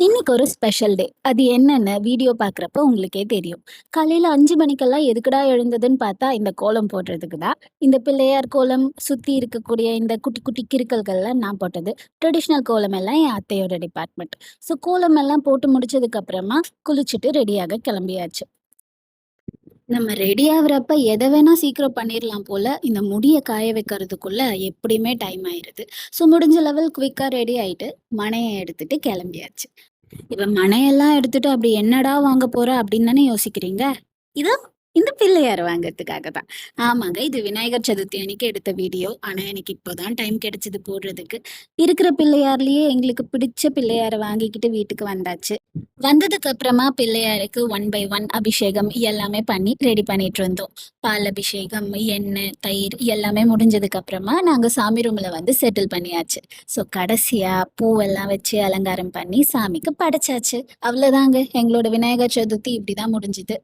இன்னைக்கு ஒரு special day. அது என்னன்னு வீடியோ பார்க்குறப்ப உங்களுக்கே தெரியும். காலையில 5 மணிக்கெல்லாம் எதுக்குடா எழுந்ததுன்னு பார்த்தா, இந்த கோலம் போடுறதுக்கு தான். இந்த பிள்ளையார் கோலம், சுத்தி இருக்கக்கூடிய இந்த குட்டி குட்டி கிறுக்கல்கள்லாம் நான் போட்டது. ட்ரெடிஷ்னல் கோலம் எல்லாம் என் அத்தையோட டிபார்ட்மெண்ட். ஸோ கோலம் எல்லாம் போட்டு முடிச்சதுக்கு அப்புறமா குளிச்சுட்டு ரெடியாக கிளம்பியாச்சு. நம்ம ரெடி ஆகுறப்ப எத வேணா சீக்கிரம் பண்ணிரலாம் போல, இந்த முடிய காய வைக்கிறதுக்குள்ள எப்படியுமே டைம் ஆயிருது. ஸோ முடிஞ்ச லெவல் குயிக்கா ரெடி ஆயிட்டு, மணைய எடுத்துட்டு கிளம்பியாச்சு. இப்ப மனையெல்லாம் எடுத்துட்டு அப்படி என்னடா வாங்க போற அப்படின்னு தானே யோசிக்கிறீங்க. இதோ இந்த பிள்ளையார வாங்குறதுக்காக தான். ஆமாங்க. இது விநாயகர் சதுர்த்தி அன்னைக்கு எடுத்த வீடியோ. ஆனா எனக்கு இப்போதான் டைம் கிடைச்சது போடுறதுக்கு. இருக்கிற பிள்ளையார்லயே எங்களுக்கு பிடிச்ச பிள்ளையார வாங்கிக்கிட்டு வீட்டுக்கு வந்தாச்சு. வந்ததுக்கு அப்புறமா பிள்ளையாருக்கு ஒன் பை ஒன் அபிஷேகம் எல்லாமே பண்ணி ரெடி பண்ணிட்டு இருந்தோம். பால் அபிஷேகம், எண்ணெய், தயிர் எல்லாமே முடிஞ்சதுக்கு அப்புறமா நாங்க சாமி ரூம்ல வந்து செட்டில் பண்ணியாச்சு. ஸோ கடைசியா பூவெல்லாம் வச்சு அலங்காரம் பண்ணி சாமிக்கு படைச்சாச்சு. அவ்வளோதாங்க. எங்களோட விநாயகர் சதுர்த்தி இப்படிதான் முடிஞ்சுது.